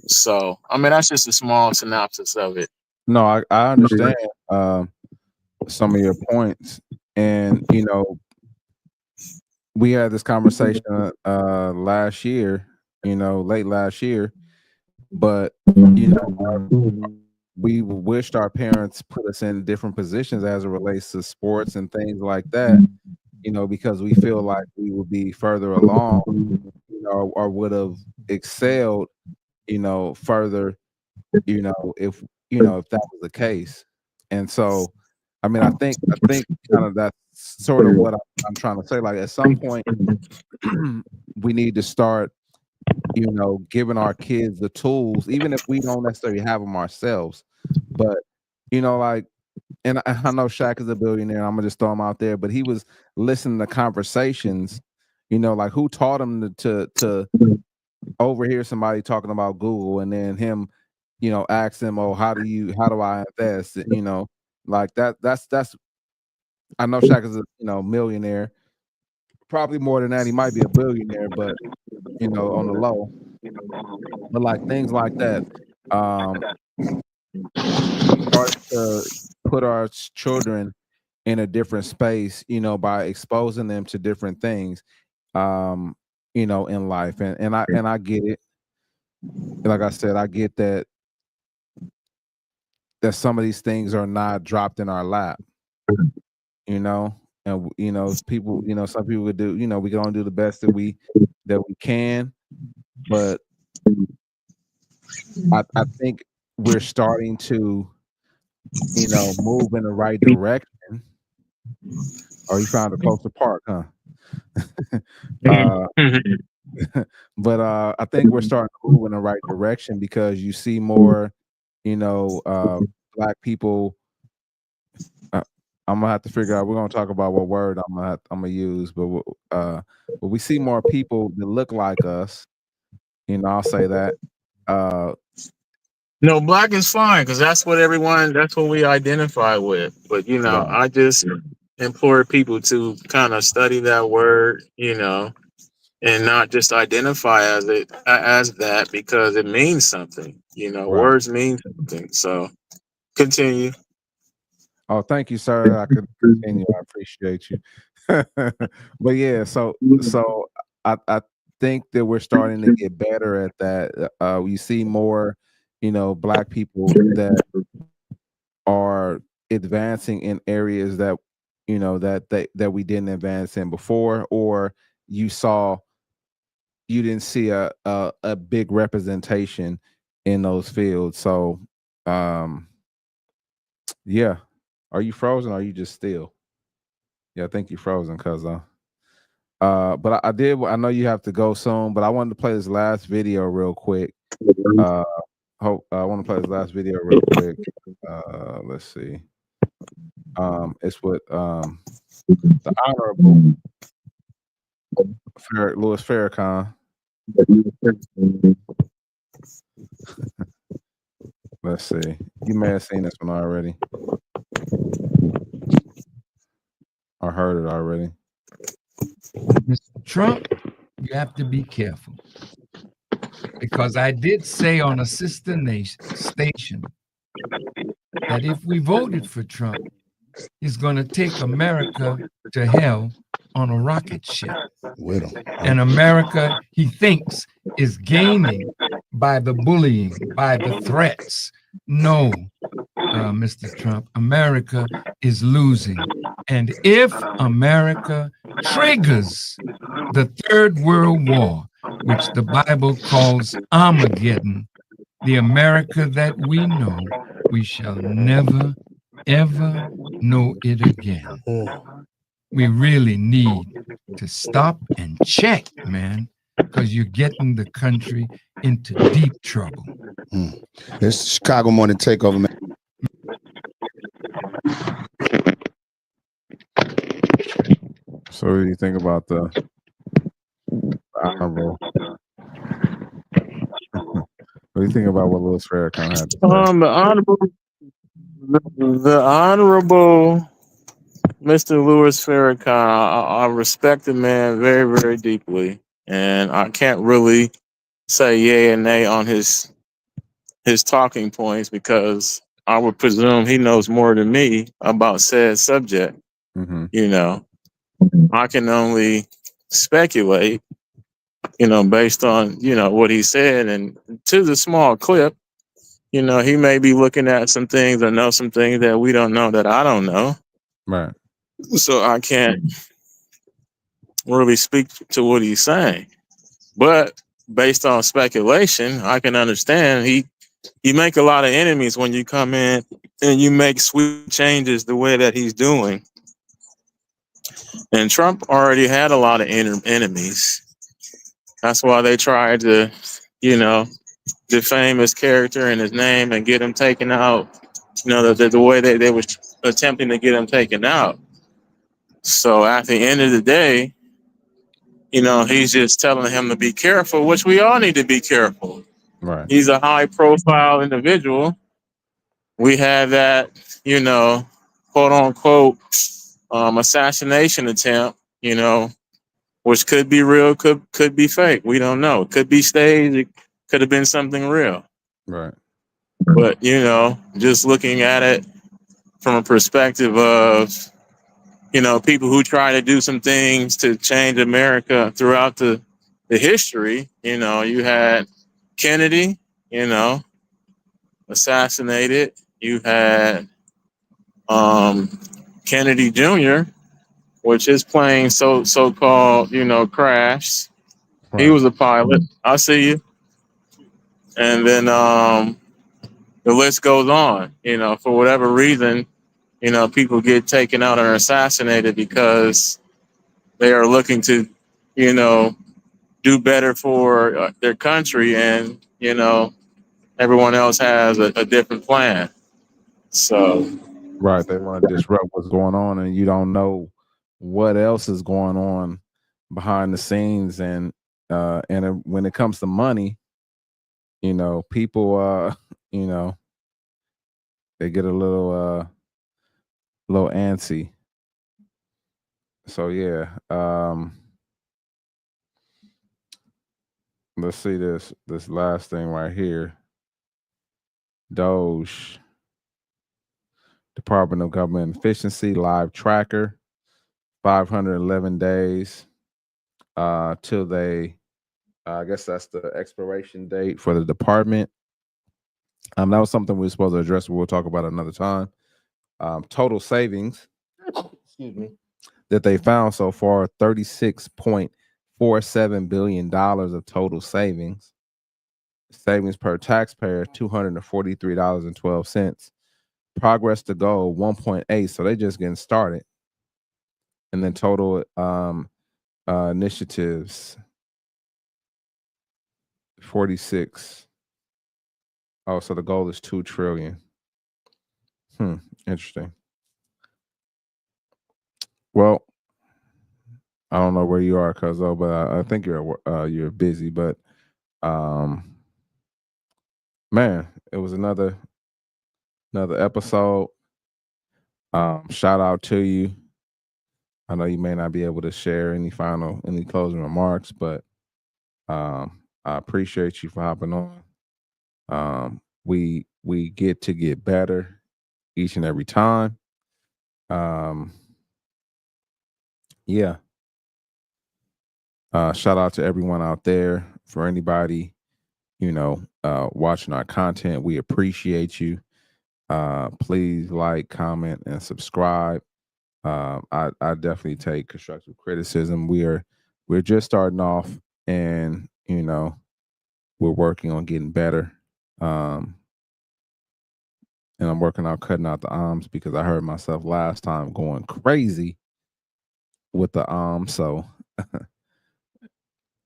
So, I mean, that's just a small synopsis of it. No, I understand some of your points. And, we had this conversation last year, late last year, but, we wished our parents put us in different positions as it relates to sports and things like that, because we feel like we would be further along, or would have excelled, further, if that was the case. And so, I mean, I think kind of that's sort of what I'm trying to say. Like, at some point, we need to start, giving our kids the tools, even if we don't necessarily have them ourselves. But, like, and I know Shaq is a billionaire. I'm gonna just throw him out there, but he was listening to conversations, like, who taught him to overhear somebody talking about Google, and then him, ask them, oh, how do I invest? Like that's I know Shaq is a millionaire, probably more than that. He might be a billionaire, but on the low. But like things like that, start to put our children in a different space, by exposing them to different things, in life. And I get it. Like I said, I get that some of these things are not dropped in our lap, and people, some people would do, we can only do the best that we can, but I think we're starting to, move in the right direction. Oh, you found a closer park, huh? But I think we're starting to move in the right direction, because you see more, Black people. I'm gonna have to figure out. We're gonna talk about what word I'm gonna use, but we see more people that look like us. I'll say that. No, Black is fine, because that's what we identify with. But Right. I just implore people to kind of study that word, and not just identify as that, because it means something. Right. Words mean something. So continue. Oh, thank you, sir. I could continue. I appreciate you. But yeah, so I think that we're starting to get better at that. We see more, Black people that are advancing in areas that that we didn't advance in before, or you didn't see a big representation in those fields. So yeah. Are you frozen or are you just still? Yeah, I think you're frozen, cuz but I know you have to go soon, but I wanted to play this last video real quick. I want to play this last video real quick. Let's see. It's with the Honorable Louis Farrakhan. Let's see. You may have seen this one already. I heard it already. Mr. Trump, you have to be careful. Because I did say on a sister station that if we voted for Trump, he's going to take America to hell on a rocket ship. And America, he thinks, is gaining by the bullying, by the threats. No, Mr. Trump, America is losing. And if America triggers the Third World War, which the Bible calls Armageddon, the America that we know, we shall never, ever know it again. We really need to stop and check, man, because you're getting the country into deep trouble. It's Chicago Morning Takeover, man. So what do you think about the Honorable? What do you think about what Louis Farrakhan had to say? The honorable Mr. Louis Farrakhan, I respect the man very, very deeply, and I can't really say yay and nay on his talking points because I would presume he knows more than me about said subject. I can only speculate, based on what he said, and to the small clip. He may be looking at some things or know some things that we don't know, that I don't know. Right. So I can't really speak to what he's saying. But based on speculation, I can understand you make a lot of enemies when you come in and you make sweet changes the way that he's doing. And Trump already had a lot of enemies. That's why they tried to, defame his character and his name and get him taken out, the way they were attempting to get him taken out. So at the end of the day, he's just telling him to be careful, which we all need to be careful. Right. He's a high profile individual. We had that, quote unquote, assassination attempt, which could be real, could be fake. We don't know. It could be staged. It could have been something real. Right. But, just looking at it from a perspective of, people who try to do some things to change America throughout the history, you had Kennedy, assassinated. You had Kennedy Jr., which his plane so-called, crashed. Right. He was a pilot. I see you. And then the list goes on. For whatever reason, people get taken out or assassinated because they are looking to, do better for their country, and everyone else has a different plan. So, right, they want to disrupt what's going on, and you don't know what else is going on behind the scenes. And when it comes to money, people, they get a little antsy. So yeah, let's see this last thing right here. Doge, Department of Government Efficiency live tracker, 511 days till they I guess that's the expiration date for the department. That was something we were supposed to address. We'll talk about another time. Total savings, excuse me, that they found so far, $36.47 billion of total savings. Savings per taxpayer, $243.12. Progress to goal, 1.8. So they just getting started. And then total initiatives, 46. Oh, so the goal is 2 trillion. Interesting. Well, I don't know where you are, Cuzzo, but I think you're busy. But man, it was another episode. Shout out to you. I know you may not be able to share any closing remarks, but I appreciate you for hopping on. We get to get better each and every time. Yeah. Shout out to everyone out there. For anybody, watching our content, we appreciate you. Please like, comment, and subscribe. I definitely take constructive criticism. We're just starting off, and we're working on getting better. And I'm working on cutting out the arms because I heard myself last time going crazy with the arms. So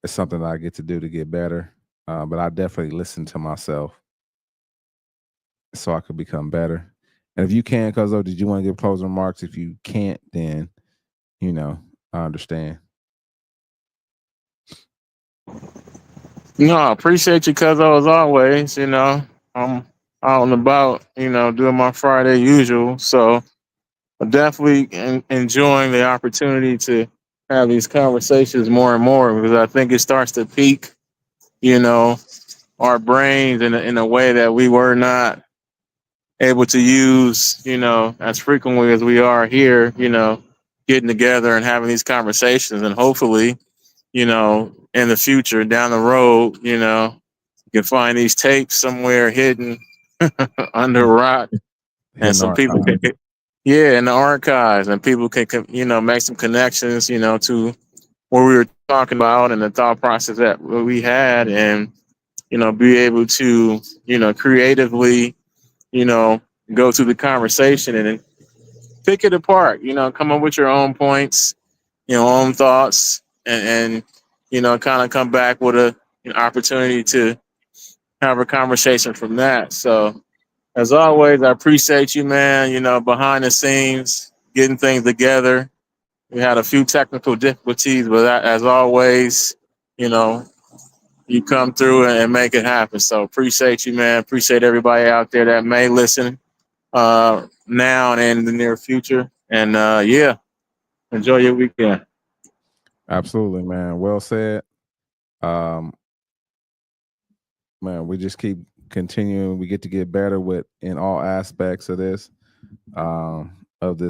it's something that I get to do to get better. But I definitely listen to myself so I could become better. And if you can, Cuzzo, did you want to give closing remarks? If you can't, then, I understand. No, I appreciate you, Cuzzo, as always. I'm out and about, doing my Friday usual. So I'm definitely enjoying the opportunity to have these conversations more and more, because I think it starts to pique, our brains in a way that we were not able to use, as frequently as we are here, getting together and having these conversations. And hopefully, in the future, down the road, you can find these tapes somewhere hidden under a rock, and some people can, in the archives, and people can, make some connections, to what we were talking about and the thought process that we had, and, be able to, creatively, go through the conversation and pick it apart, come up with your own points, own thoughts, and kind of come back with an opportunity to have a conversation from that. So as always, I appreciate you, man, behind the scenes, getting things together. We had a few technical difficulties, but as always, you come through and make it happen. So appreciate you, man. Appreciate everybody out there that may listen now and in the near future. And enjoy your weekend. Absolutely, man. Well said. Man, we just keep continuing. We get to get better in all aspects of this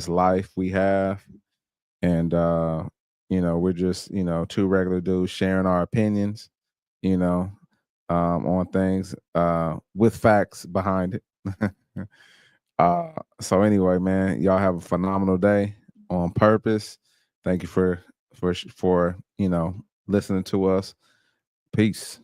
life we have. And we're just, two regular dudes sharing our opinions, on things with facts behind it. So anyway, man, y'all have a phenomenal day on purpose. Thank you for listening to us. Peace.